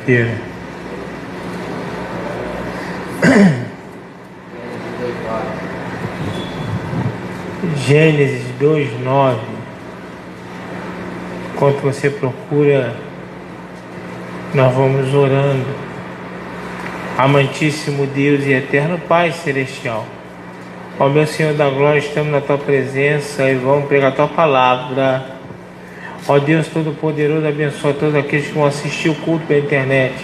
inteira. Gênesis 2:9. Enquanto você procura, nós vamos orando. Amantíssimo Deus e eterno Pai Celestial, ó meu Senhor da glória, estamos na Tua presença e vamos pregar a Tua palavra. Ó Deus Todo-Poderoso, abençoa todos aqueles que vão assistir o culto pela internet.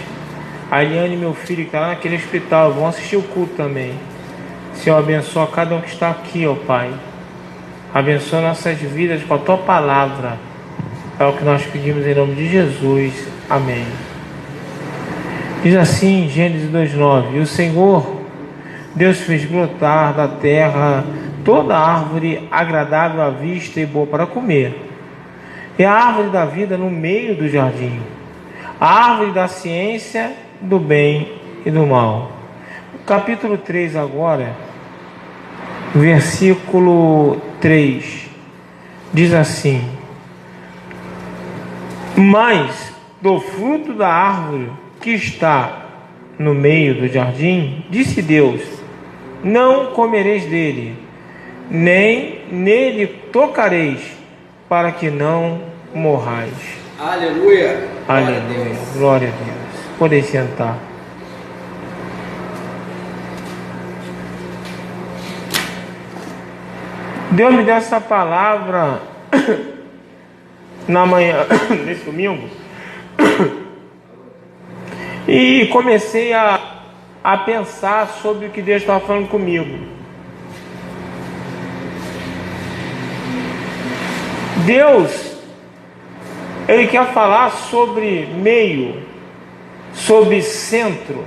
A Eliane, meu filho, que está lá naquele hospital, vão assistir o culto também. Senhor, abençoa cada um que está aqui, ó Pai. Abençoa nossas vidas com a Tua palavra. É o que nós pedimos em nome de Jesus. Amém. Diz assim, Gênesis 2:9: E o Senhor, Deus, fez brotar da terra toda árvore agradável à vista e boa para comer, e a árvore da vida no meio do jardim, a árvore da ciência do bem e do mal. Capítulo 3 agora, versículo 3, diz assim: Mas do fruto da árvore que está no meio do jardim, disse Deus: Não comereis dele, nem nele tocareis, para que não morrais. Aleluia! Aleluia! Glória a Deus. Podem sentar. Deus me deu essa palavra na manhã, nesse domingo, e comecei a pensar sobre o que Deus estava falando comigo. Deus, Ele quer falar sobre meio, sobre centro.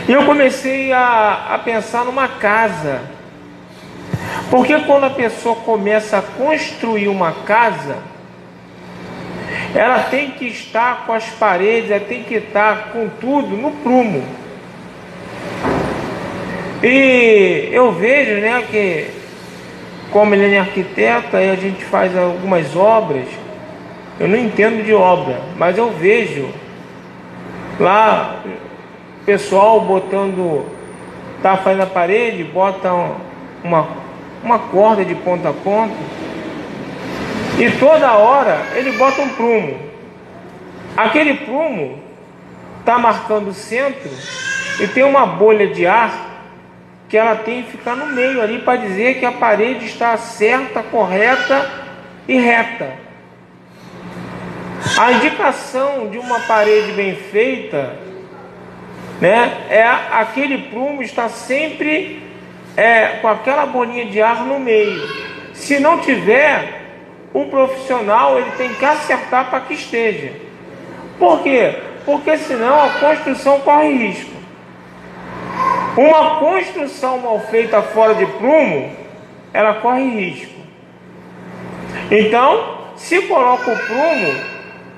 E eu comecei a pensar numa casa. Porque quando a pessoa começa a construir uma casa, ela tem que estar com as paredes, ela tem que estar com tudo no prumo. E eu vejo, né, que como ele é arquiteta e a gente faz algumas obras, eu não entendo de obra, mas eu vejo lá o pessoal botando, tá fazendo a parede, bota uma corda de ponta a ponta, e toda hora ele bota um prumo. Aquele prumo está marcando o centro e tem uma bolha de ar que ela tem que ficar no meio ali para dizer que a parede está certa, correta e reta. A indicação de uma parede bem feita, né, é aquele prumo está sempre com aquela bolinha de ar no meio. Se não tiver, o profissional ele tem que acertar para que esteja. Por quê? Porque senão a construção corre risco. Uma construção mal feita fora de prumo, ela corre risco. Então, se coloca o prumo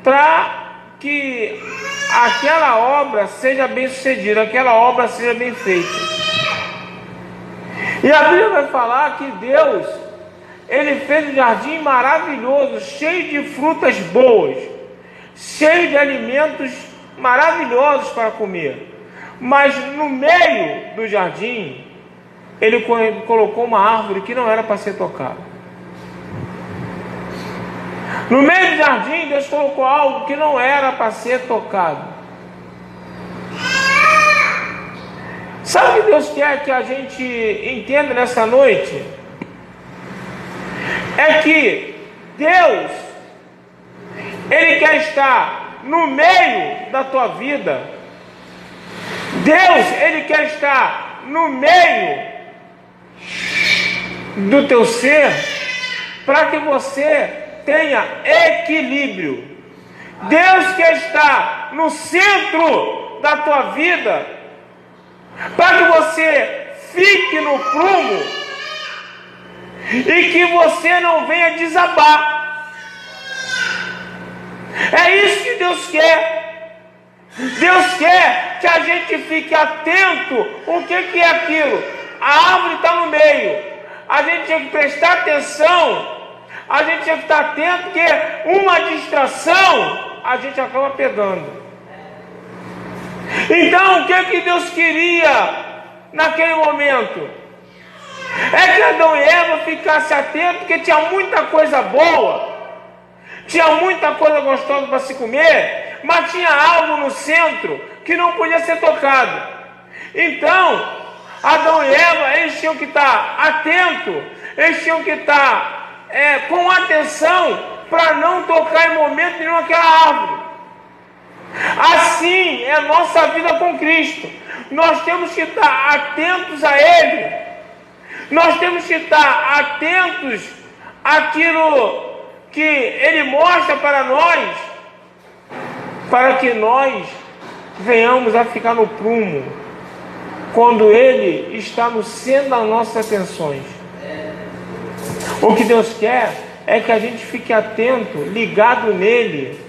para que aquela obra seja bem sucedida, aquela obra seja bem feita. E a Bíblia vai falar que Deus, Ele fez um jardim maravilhoso, cheio de frutas boas, cheio de alimentos maravilhosos para comer. Mas no meio do jardim, Ele colocou uma árvore que não era para ser tocada. No meio do jardim, Deus colocou algo que não era para ser tocado. Sabe o que Deus quer que a gente entenda nessa noite? É que Deus, Ele quer estar no meio da tua vida. Deus, Ele quer estar no meio do teu ser, para que você tenha equilíbrio. Deus quer estar no centro da tua vida, para que você fique no prumo e que você não venha desabar. É isso que Deus quer. Deus quer que a gente fique atento. O que é aquilo? A árvore está no meio. A gente tem que prestar atenção. A gente tem que estar atento, porque uma distração a gente acaba pegando. Então, o que Deus queria naquele momento? É que Adão e Eva ficassem atentos, porque tinha muita coisa boa, tinha muita coisa gostosa para se comer, mas tinha algo no centro que não podia ser tocado. Então, Adão e Eva, eles tinham que estar atentos, eles tinham que estar com atenção para não tocar em momento nenhum aquela árvore. Assim é a nossa vida com Cristo. Nós temos que estar atentos a Ele. Nós temos que estar atentos àquilo que Ele mostra para nós, para que nós venhamos a ficar no prumo, quando Ele está no centro das nossas atenções. O que Deus quer é que a gente fique atento, ligado nele,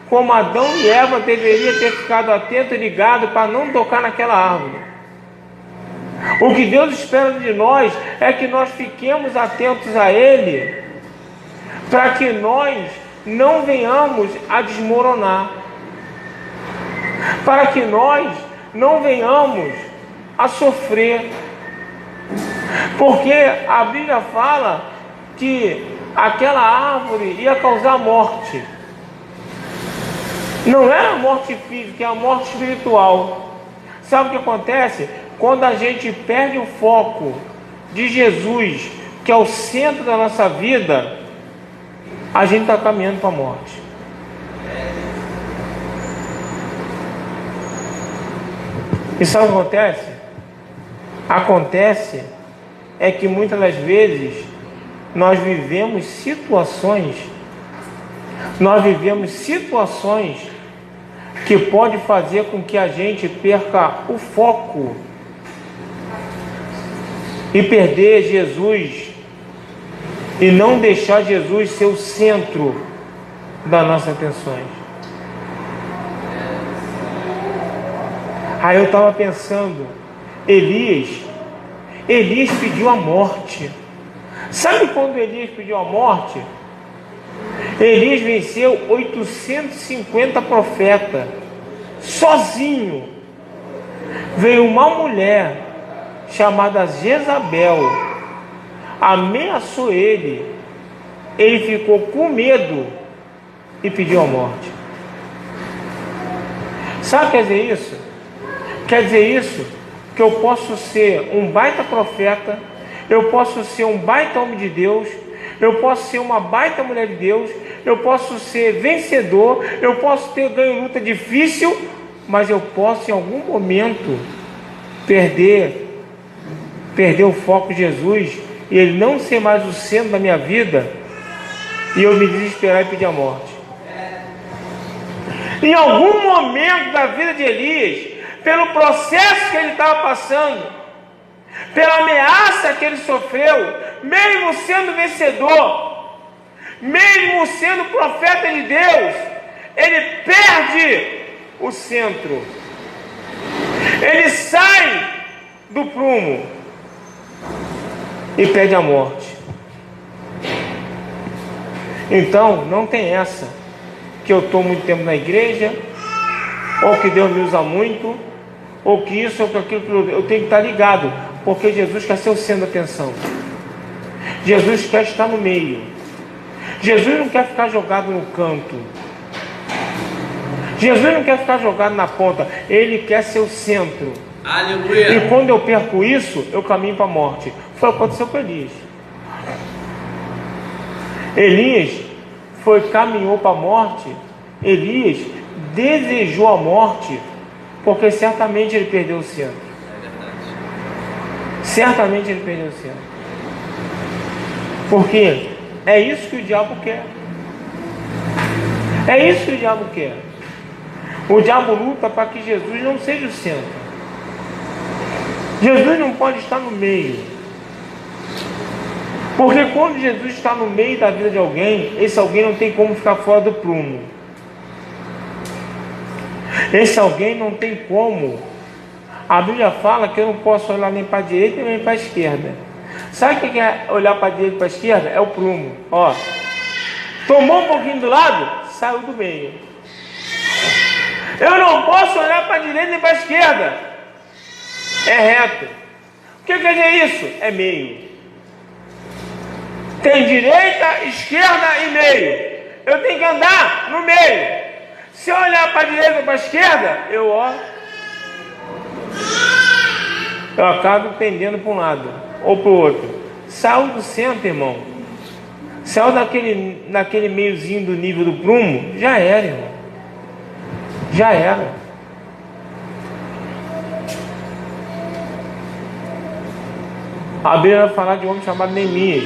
como Adão e Eva deveriam ter ficado atento e ligado para não tocar naquela árvore. O que Deus espera de nós é que nós fiquemos atentos a Ele, para que nós não venhamos a desmoronar, para que nós não venhamos a sofrer, porque a Bíblia fala que aquela árvore ia causar morte. Não é a morte física, é a morte espiritual. Sabe o que acontece? Quando a gente perde o foco de Jesus, que é o centro da nossa vida, a gente está caminhando para a morte. E sabe o que acontece? Acontece é que muitas das vezes nós vivemos situações que pode fazer com que a gente perca o foco e perder Jesus e não deixar Jesus ser o centro das nossas atenções. Aí eu estava pensando, Elias pediu a morte. Sabe quando Elias pediu a morte? Elias venceu 850 profetas, sozinho. Veio uma mulher chamada Jezabel, ameaçou ele ficou com medo e pediu a morte. Sabe o que quer dizer isso? Quer dizer isso que eu posso ser um baita profeta, eu posso ser um baita homem de Deus, eu posso ser uma baita mulher de Deus, eu posso ser vencedor, eu posso ter ganho luta difícil, mas eu posso em algum momento perder o foco de Jesus e ele não ser mais o centro da minha vida e eu me desesperar e pedir a morte. Em algum momento da vida de Elias, pelo processo que ele estava passando, pela ameaça que ele sofreu, mesmo sendo vencedor, mesmo sendo profeta de Deus, ele perde o centro, ele sai do prumo e pede a morte. Então não tem essa que eu estou muito tempo na igreja, ou que Deus me usa muito, ou que isso ou que aquilo. Eu tenho que estar ligado, porque Jesus quer ser o centro da atenção. Jesus quer estar no meio. Jesus não quer ficar jogado no canto. Jesus não quer ficar jogado na ponta. Ele quer ser o centro. Aleluia. E quando eu perco isso, eu caminho para a morte. Foi o que aconteceu com Elias. Elias caminhou para a morte. Elias desejou a morte, porque certamente ele perdeu o centro. Certamente ele perdeu o centro. Porque é isso que o diabo quer. É isso que o diabo quer. O diabo luta para que Jesus não seja o centro. Jesus não pode estar no meio. Porque quando Jesus está no meio da vida de alguém, esse alguém não tem como ficar fora do prumo. Esse alguém não tem como. A Bíblia fala que eu não posso olhar nem para a direita nem para a esquerda. Sabe o que é olhar para a direita e para a esquerda? É o prumo. Ó, tomou um pouquinho do lado, saiu do meio. Eu não posso olhar para a direita e para a esquerda. É reto. O que quer dizer isso? É meio. Tem direita, esquerda e meio. Eu tenho que andar no meio. Se eu olhar para a direita ou para a esquerda, eu acabo pendendo para um lado ou para o outro. Saiu do centro, irmão. Saiu naquele meiozinho do nível do prumo, já era, irmão. Já era. A Bíblia vai falar de um homem chamado Neemias.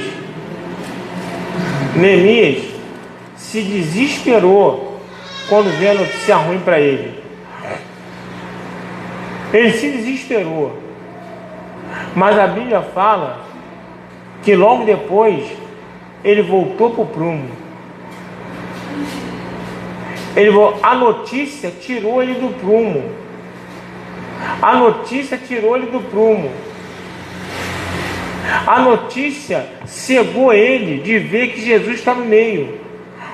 Neemias se desesperou quando veio a notícia ruim para ele. Ele se desesperou. Mas a Bíblia fala que logo depois ele voltou para o prumo. A notícia tirou ele do prumo. A notícia tirou ele do prumo. A notícia cegou ele de ver que Jesus está no meio.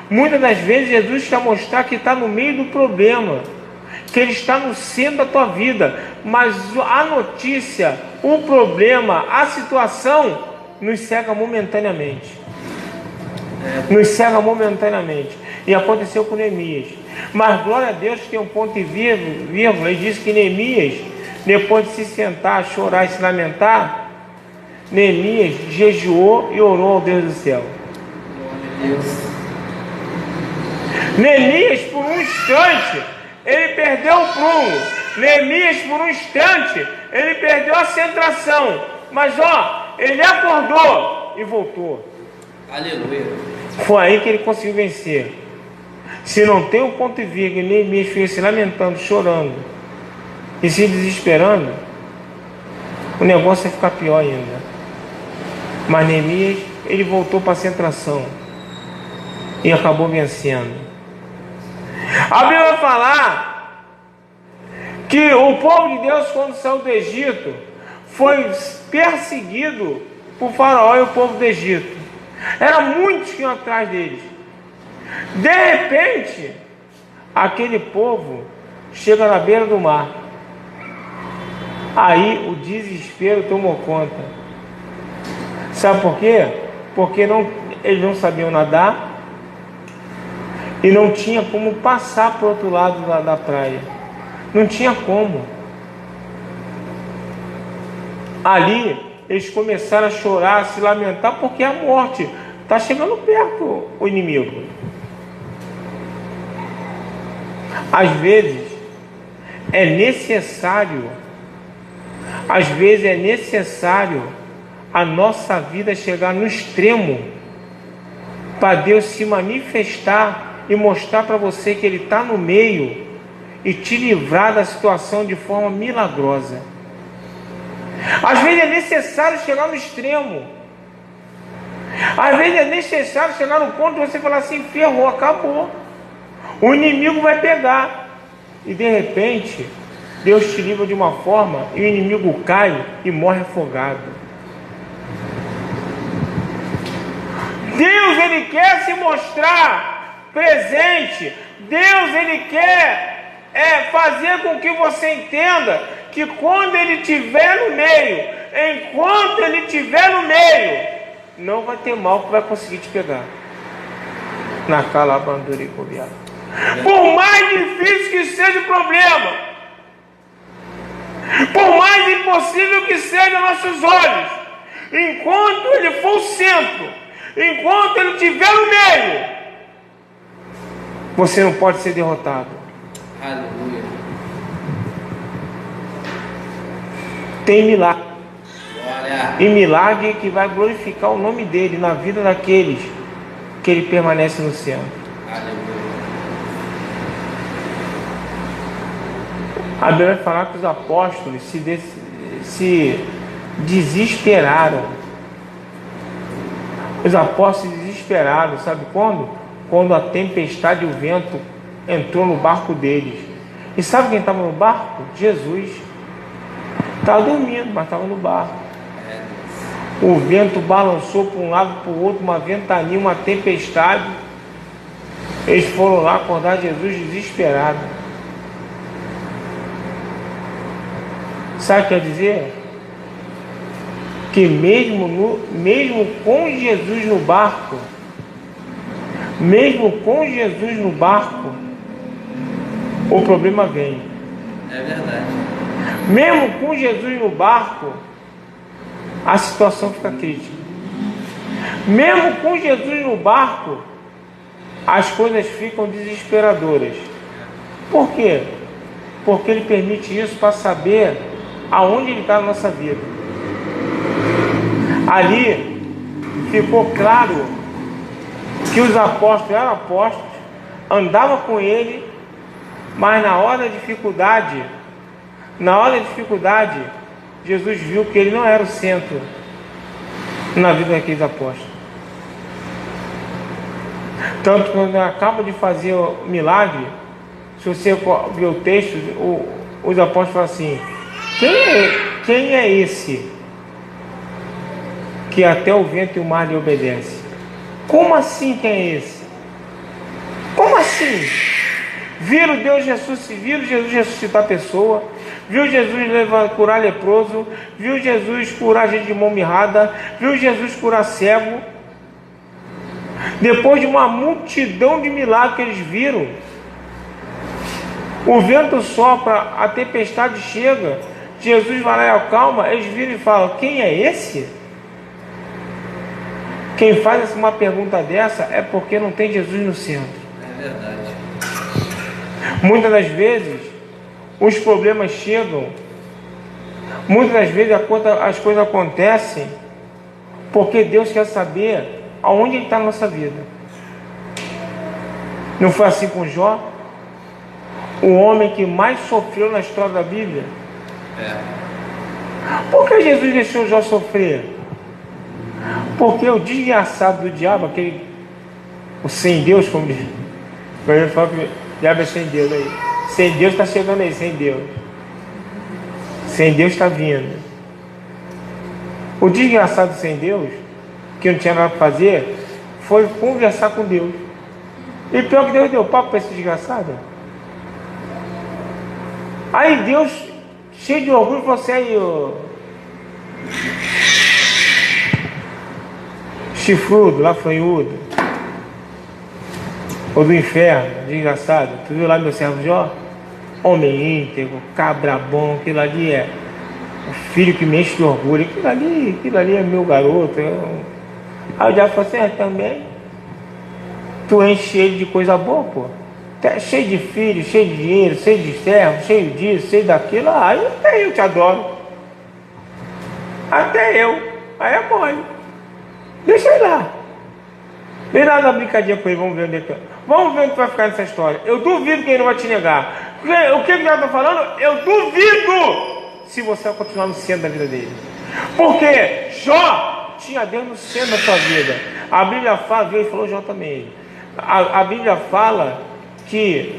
Muitas das vezes Jesus quer mostrar que está no meio do problema, que Ele está no centro da tua vida. Mas a notícia, o problema, a situação nos cega momentaneamente. Nos cega momentaneamente. E aconteceu com Neemias. Mas glória a Deus que tem um ponto e vírgula. Ele disse que Neemias, depois de se sentar, chorar e se lamentar, Neemias jejuou e orou ao Deus do céu. Neemias, por um instante, ele perdeu o prumo. Neemias, por um instante, ele perdeu a centração. Mas ele acordou e voltou. Aleluia. Foi aí que ele conseguiu vencer. Se não tem um ponto e vírgula, Neemias fica se lamentando, chorando e se desesperando, o negócio vai ficar pior ainda. Mas Neemias, ele voltou para a centração e acabou vencendo. A Bíblia vai falar que o povo de Deus, quando saiu do Egito, foi perseguido por Faraó e o povo do Egito. Eram muitos que iam atrás deles. De repente, aquele povo chega na beira do mar. Aí o desespero tomou conta. Sabe por quê? Porque eles não sabiam nadar e não tinha como passar para o outro lado da praia. Não tinha como. Ali eles começaram a chorar, a se lamentar, porque a morte está chegando perto, o inimigo. Às vezes é necessário a nossa vida chegar no extremo para Deus se manifestar e mostrar para você que Ele está no meio e te livrar da situação de forma milagrosa. Às vezes é necessário chegar no extremo. Às vezes é necessário chegar no ponto de você falar assim: ferrou, acabou. O inimigo vai pegar. E de repente Deus te livra de uma forma e o inimigo cai e morre afogado. Deus, Ele quer se mostrar presente. Deus, Ele quer fazer com que você entenda que quando Ele estiver no meio, enquanto Ele estiver no meio, não vai ter mal que vai conseguir te pegar. Na calabandura e cobiada. Por mais difícil que seja o problema, por mais impossível que seja aos nossos olhos, enquanto Ele for o centro, enquanto Ele estiver no meio, você não pode ser derrotado. Aleluia. Tem milagre. Glória. E milagre que vai glorificar o nome dEle na vida daqueles que Ele permanece no centro. Aleluia. A Bíblia vai falar que os apóstolos se desesperaram. Os apóstolos se desesperaram, sabe quando? Quando a tempestade e o vento entrou no barco deles. E sabe quem estava no barco? Jesus. Estava dormindo, mas estava no barco. O vento balançou para um lado, para o outro, uma ventania, uma tempestade. Eles foram lá acordar Jesus desesperado. Sabe o que quer dizer? Que mesmo com Jesus no barco, o problema vem. É verdade. Mesmo com Jesus no barco, a situação fica crítica. Mesmo com Jesus no barco, as coisas ficam desesperadoras. Por quê? Porque Ele permite isso para saber aonde Ele está na nossa vida. Ali ficou claro que os apóstolos eram apóstolos, andavam com Ele, mas na hora da dificuldade, Jesus viu que Ele não era o centro na vida daqueles apóstolos. Tanto que quando Ele acaba de fazer o milagre, se você ver o texto, os apóstolos falam assim: quem é esse que até o vento e o mar lhe obedecem? Como assim quem é esse? Como assim? Viram Jesus ressuscitar a pessoa, viu Jesus curar leproso, viu Jesus curar gente de mão mirrada, viu Jesus curar cego. Depois de uma multidão de milagres que eles viram, o vento sopra, a tempestade chega, Jesus vai lá e acalma. Eles viram e falam: quem é esse? Quem faz uma pergunta dessa é porque não tem Jesus no centro. É verdade. Muitas das vezes os problemas chegam, muitas das vezes as coisas acontecem porque Deus quer saber aonde Ele está na nossa vida. Não foi assim com Jó? O homem que mais sofreu na história da Bíblia. Por que Jesus deixou Jó sofrer? Porque o desgraçado do diabo, o sem Deus, como ele fala que o diabo é sem Deus aí. Sem Deus está chegando aí, sem Deus. Sem Deus está vindo. O desgraçado sem Deus, que não tinha nada para fazer, foi conversar com Deus. E pior que Deus deu papo para esse desgraçado. Aí Deus, cheio de orgulho, falou assim: aí, chifrudo, lafanhudo, ou do inferno, desgraçado, tu viu lá meu servo Jó? Homem íntegro, cabra bom, aquilo ali é o filho que me enche de orgulho, aquilo ali é meu garoto. Aí o diabo falou assim: também tu enche ele de coisa boa, pô, cheio de filho, cheio de dinheiro, cheio de servo, cheio disso, cheio daquilo. Aí até eu te adoro, até eu, aí é mole. Deixa ele lá. Vem lá dar brincadinha com ele, vamos ver onde é que... Vamos ver onde vai ficar nessa história. Eu duvido que ele não vai te negar. O que ele está falando? Eu duvido se você vai continuar no centro da vida dele. Porque Jó tinha Deus no centro da sua vida. A Bíblia fala, Deus falou Jó também. A Bíblia fala que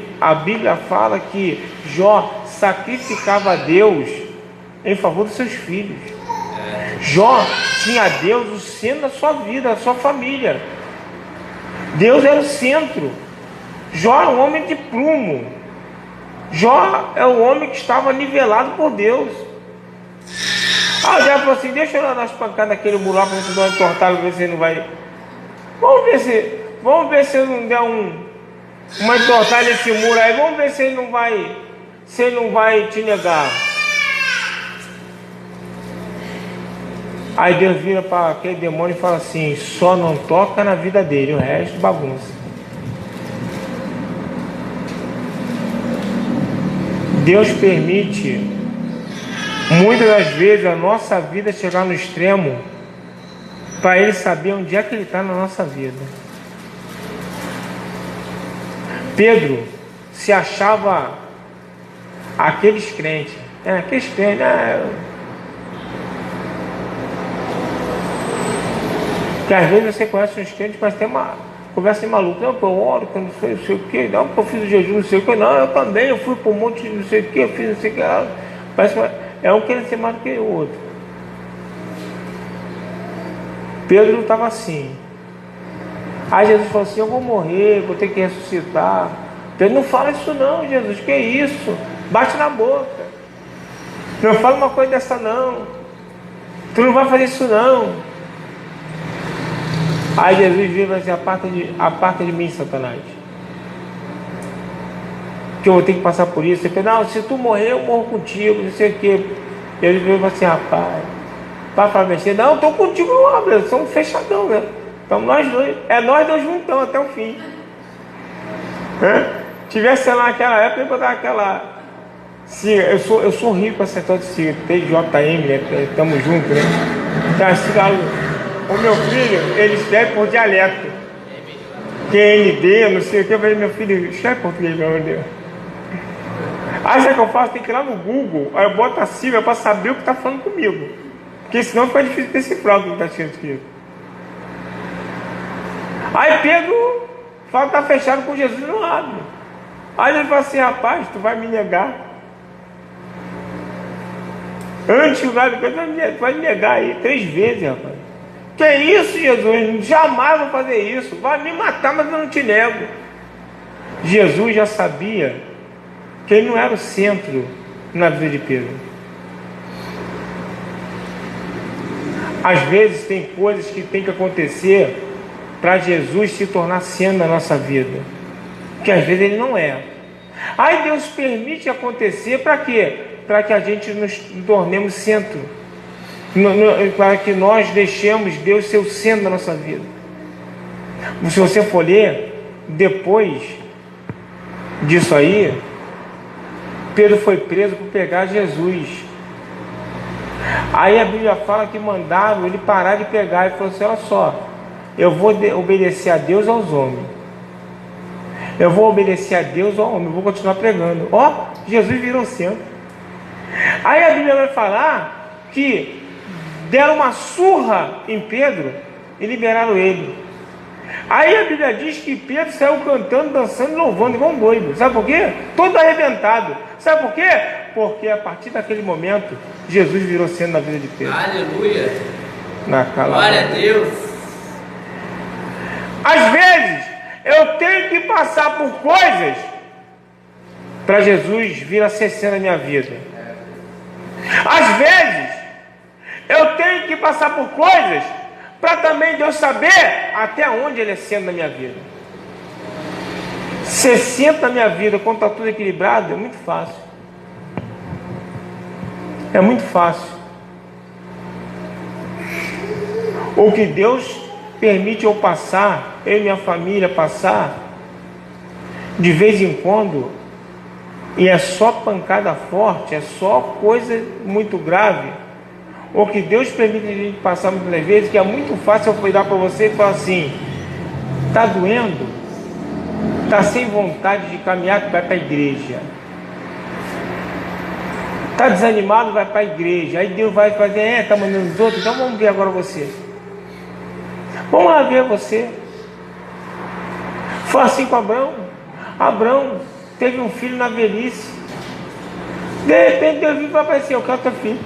Jó sacrificava a Deus em favor dos seus filhos. Jó tinha Deus no centro da sua vida, da sua família. Deus era o centro. Jó era um homem de prumo. Jó é o homem que estava nivelado por Deus. Ah, o diabo falou assim: deixa eu dar umas pancadas naquele muro lá para você dar uma entortada, ver se ele não vai. Vamos ver se eu não der uma entortada nesse muro aí. Vamos ver se ele não vai te negar. Aí Deus vira para aquele demônio e fala assim: só não toca na vida dele, o resto bagunça. Deus permite muitas das vezes a nossa vida chegar no extremo para Ele saber onde é que Ele está na nossa vida. Pedro se achava aqueles crentes, que às vezes você conhece uns crentes, mas tem uma conversa maluca. Não, eu oro, que eu não sei o que, não, que eu fiz o jejum, não sei o que, não, eu também, eu fui para um monte de não sei o que, eu fiz não sei o que. Parece que um querendo ser mais do que o outro. Pedro estava assim. Aí Jesus falou assim: eu vou morrer, vou ter que ressuscitar. Pedro: não fala isso não, Jesus, que isso? Bate na boca. Não fala uma coisa dessa não. Tu não vai fazer isso não. Aí Jesus vira e vai dizer, aparta de mim, Satanás. Que eu vou ter que passar por isso. Ele fala, não, se tu morrer, eu morro contigo, não sei o quê. Ele veio e falou assim, rapaz, para falar besteira, não, eu estou contigo não, Abraão, somos fechadão, né? Então nós dois, nós dois juntamos até o fim. Tivesse lá naquela época, eu botava aquela sigla, eu sou rico com essa tal de sigla, TJM, né? Estamos juntos, né? Tá, sigla, o meu filho, ele escreve por dialeto. QND, não sei o que, eu falei, meu filho, escreve português, meu Deus. Aí sabe o que eu faço? Tem que ir lá no Google, aí eu boto a sigla para saber o que está falando comigo. Porque senão fica difícil decifrar o que está escrito. Aí Pedro fala que está fechado com Jesus e não abre. Aí ele fala assim, rapaz, tu vai me negar. Antes de nada, tu vai me negar aí 3 vezes, rapaz. Que isso, Jesus? Jamais vou fazer isso. Vai me matar, mas eu não te nego. Jesus já sabia que ele não era o centro na vida de Pedro. Às vezes tem coisas que tem que acontecer para Jesus se tornar centro da nossa vida, que às vezes ele não é. Aí Deus permite acontecer para quê? Para que a gente nos tornemos centro, para que nós deixemos Deus ser o centro da nossa vida. Se você for ler, depois disso aí, Pedro foi preso por pegar Jesus. Aí a Bíblia fala que mandaram ele parar de pegar. Ele falou assim, olha só, eu vou obedecer a Deus e aos homens. Eu vou obedecer a Deus e ao homem. Eu vou continuar pregando. Ó, Jesus virou centro. Aí a Bíblia vai falar que deram uma surra em Pedro e liberaram ele. Aí a Bíblia diz que Pedro saiu cantando, dançando, louvando, igual um doido. Sabe por quê? Todo arrebentado. Sabe por quê? Porque a partir daquele momento, Jesus virou centro na vida de Pedro. Aleluia! Glória a Deus! Às vezes, eu tenho que passar por coisas para Jesus vir a ser centro na minha vida. Às vezes, eu tenho que passar por coisas para também Deus saber até onde Ele é centro na minha vida. Ser centro na minha vida quando está tudo equilibrado é muito fácil. É muito fácil. O que Deus permite eu passar, eu e minha família passar, de vez em quando, e é só pancada forte, é só coisa muito grave. O que Deus permite a gente passar muitas vezes, que é muito fácil eu virar para você e falar assim, está doendo? Está sem vontade de caminhar, vai para a igreja. Está desanimado, vai para a igreja. Aí Deus vai fazer, está mandando os outros, então vamos ver agora você. Vamos lá ver você. Foi assim com Abraão. Abraão teve um filho na velhice. De repente Deus viu e vai aparecer, eu quero teu filho.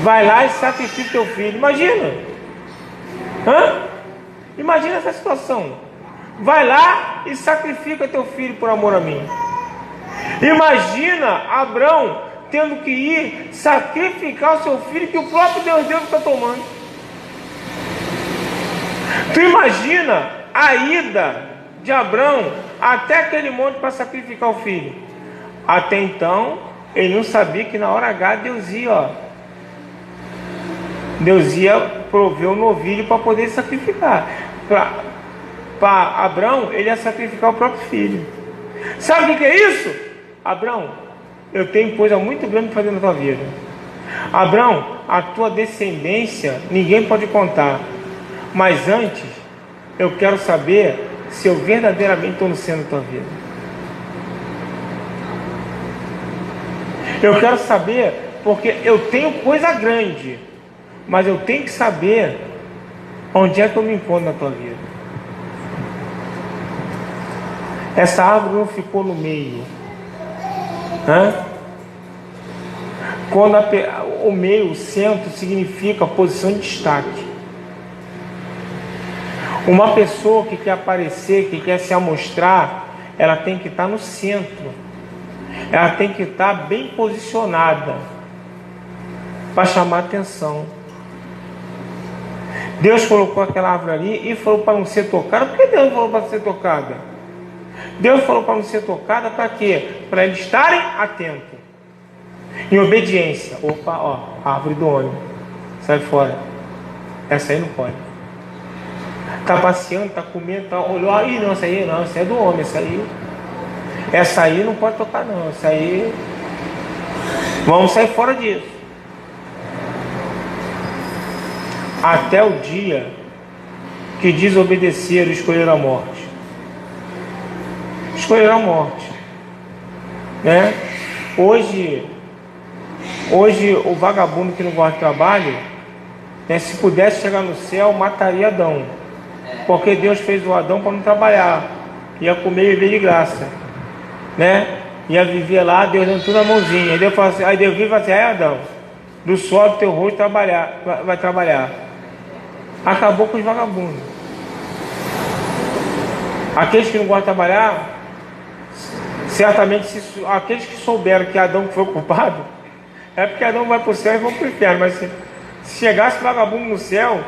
Vai lá e sacrifica teu filho. Imagina. Imagina essa situação. Vai lá e sacrifica teu filho por amor a mim. Imagina Abraão tendo que ir sacrificar o seu filho que o próprio Deus está tomando. Tu imagina a ida de Abraão até aquele monte para sacrificar o filho. Até então, ele não sabia que na hora H Deus ia prover um novilho para poder sacrificar. Para Abraão, ele ia sacrificar o próprio filho. Sabe o que é isso? Abraão, eu tenho coisa muito grande para fazer na tua vida. Abraão, a tua descendência ninguém pode contar. Mas antes, eu quero saber se eu verdadeiramente estou no centro da tua vida. Eu quero saber, porque eu tenho coisa grande, mas eu tenho que saber onde é que eu me encontro na tua vida. Essa árvore não ficou no meio. Quando o meio, o centro, significa posição de destaque. Uma pessoa que quer aparecer, que quer se amostrar, ela tem que estar no centro. Ela tem que estar bem posicionada. para chamar atenção. Deus colocou aquela árvore ali e falou para não ser tocada. Por que Deus falou para não ser tocada? Deus falou para não ser tocada para quê? Para eles estarem atentos, em obediência. Opa, ó, a árvore do homem, sai fora. Essa aí não pode. Está passeando, está comendo, tá, olhou, aí não, essa aí não, essa é do homem, essa aí não pode tocar não, essa aí vamos sair fora disso. Até o dia que desobedeceram e escolheram a morte. Escolheram a morte, né? Hoje o vagabundo que não gosta de trabalho, né, se pudesse chegar no céu, mataria Adão, porque Deus fez o Adão para não trabalhar, ia comer e viver de graça, né? Ia viver lá, Deus dando tudo na mãozinha. Aí Deus vive assim: aí Adão, do suor do teu rosto vai trabalhar. Acabou com os vagabundos. Aqueles que não gostam de trabalhar, certamente, aqueles que souberam que Adão foi o culpado, é porque Adão vai para o céu e vão para o inferno. Mas se chegasse vagabundo no céu,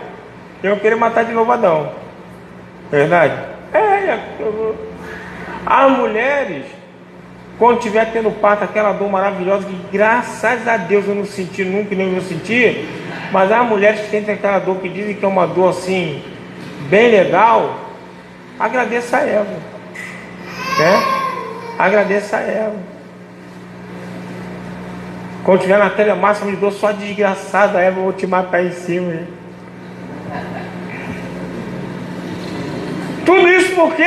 iam querer matar de novo Adão. Verdade? As mulheres, quando estiver tendo parto, aquela dor maravilhosa, que graças a Deus eu não senti nunca e nem vou sentir, mas as mulheres que têm aquela dor, que dizem que é uma dor assim, bem legal, agradeça a ela, né? Agradeça a ela. Quando estiver naquela máxima de dor, só desgraçada, Eva, eu vou te matar em cima, hein? Tudo isso porque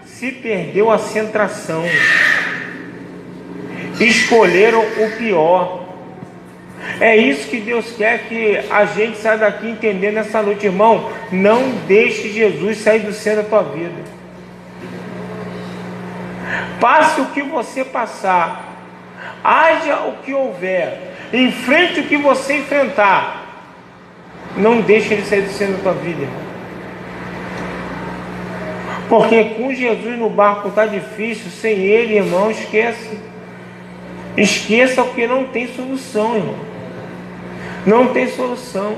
se perdeu a centração, escolheram o pior. É isso que Deus quer que a gente saia daqui entendendo nessa noite, irmão. Não deixe Jesus sair do centro da tua vida. Passe o que você passar, haja o que houver, enfrente o que você enfrentar, não deixe ele sair do centro da tua vida, irmão. Porque com Jesus no barco está difícil, sem ele, irmão, esqueça. Esqueça, porque não tem solução, irmão. Não tem solução.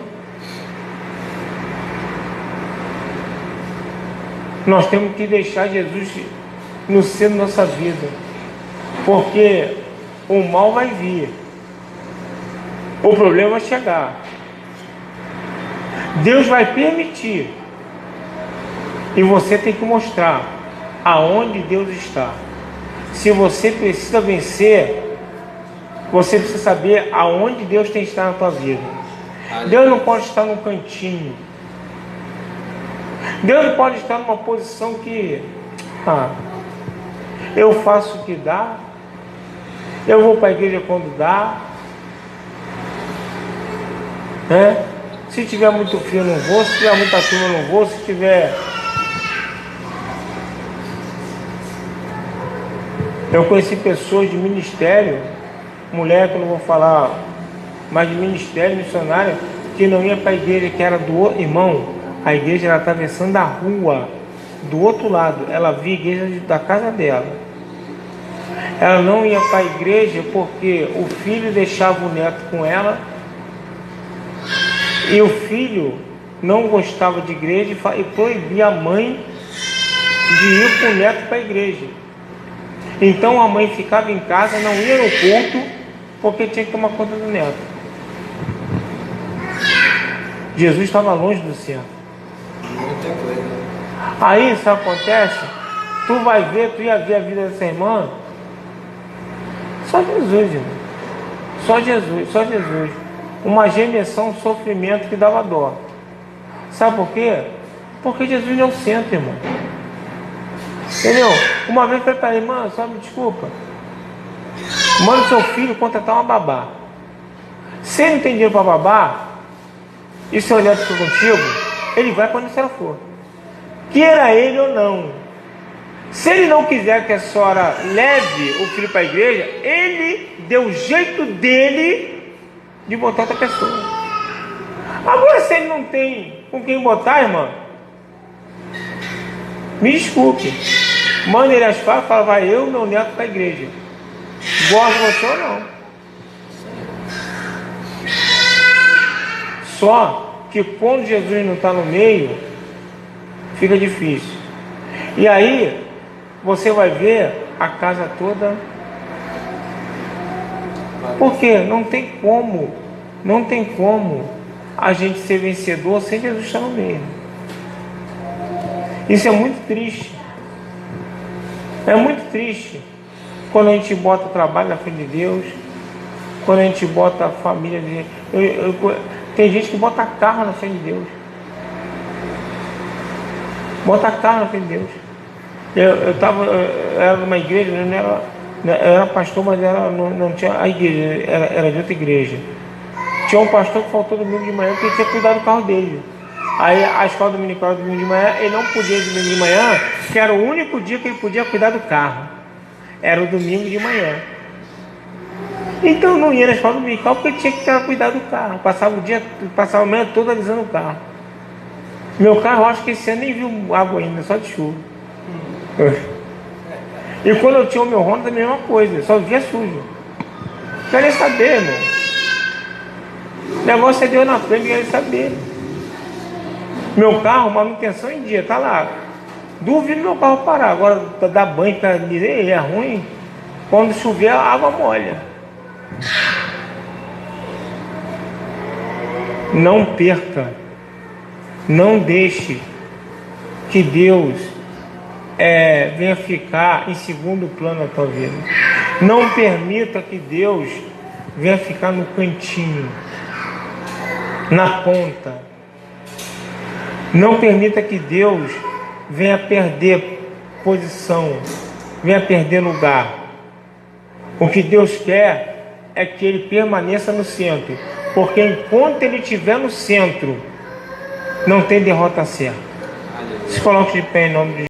Nós temos que deixar Jesus no centro da nossa vida, porque o mal vai vir, o problema vai chegar, Deus vai permitir, e você tem que mostrar aonde Deus está. Se você precisa vencer, você precisa saber aonde Deus tem que estar na tua vida. Deus não pode estar num cantinho. Deus não pode estar numa posição que eu faço o que dá, eu vou para a igreja quando dá, né? Se tiver muito frio eu não vou, se tiver muita chuva eu não vou, se tiver... Eu conheci pessoas de ministério, mulher que eu não vou falar, mas de ministério missionário, que não ia para a igreja, que era do outro irmão. A igreja era atravessando a rua do outro lado, ela via a igreja da casa dela. Ela não ia para a igreja porque o filho deixava o neto com ela, e o filho não gostava de igreja e proibia a mãe de ir com o neto para a igreja. Então a mãe ficava em casa, não ia no culto, porque tinha que tomar conta do neto. Jesus estava longe do centro. Muita coisa. Aí isso acontece, tu ia ver a vida dessa irmã. Só Jesus, irmão. Só Jesus. Uma gemessão, um sofrimento que dava dó. Sabe por quê? Porque Jesus é o centro, irmão. Entendeu? Uma vez eu falei para a irmã, só me desculpa, manda seu filho contratar uma babá. Se ele não tem dinheiro para babá, e seu neto for contigo, ele vai quando a senhora for, queira ele ou não. Se ele não quiser que a senhora leve o filho para a igreja, ele deu o jeito dele de botar outra pessoa. Agora, se ele não tem com quem botar, irmã, me desculpe, manda ele as falas, fala, vai eu e meu neto para a igreja, gosta de você ou não. Só que quando Jesus não está no meio, fica difícil. E aí você vai ver a casa toda. Porque não tem como a gente ser vencedor sem Jesus estar no meio. Isso é muito triste. É muito triste quando a gente bota o trabalho na frente de Deus, quando a gente bota a família de tem gente que bota carro na frente de Deus. Bota carro na frente de Deus. Eu era numa igreja, eu era pastor, mas não tinha a igreja, era de outra igreja. Tinha um pastor que faltou domingo de manhã porque ele tinha cuidado do carro dele. Aí a escola dominical era domingo de manhã, ele não podia ir domingo de manhã, que era o único dia que ele podia cuidar do carro. Era o domingo de manhã. Então não ia na escola dominical porque ele tinha que cuidar do carro. Passava a manhã toda alisando o carro. Meu carro, eu acho que esse ano nem viu água ainda, só de chuva. E quando eu tinha o meu Honda, a mesma coisa, só via sujo. Não queria saber, irmão. O negócio é Deus na frente, não queria saber. Meu carro, manutenção em dia, tá lá. Duvido meu carro parar. Agora, dar banho para dizer, é ruim. Quando chover, a água molha. Não perca. Não deixe que Deus venha ficar em segundo plano na tua vida. Não permita que Deus venha ficar no cantinho, na ponta. Não permita que Deus venha perder posição, venha perder lugar. O que Deus quer é que Ele permaneça no centro, porque enquanto Ele estiver no centro, não tem derrota certa. Se coloque de pé em nome de Jesus.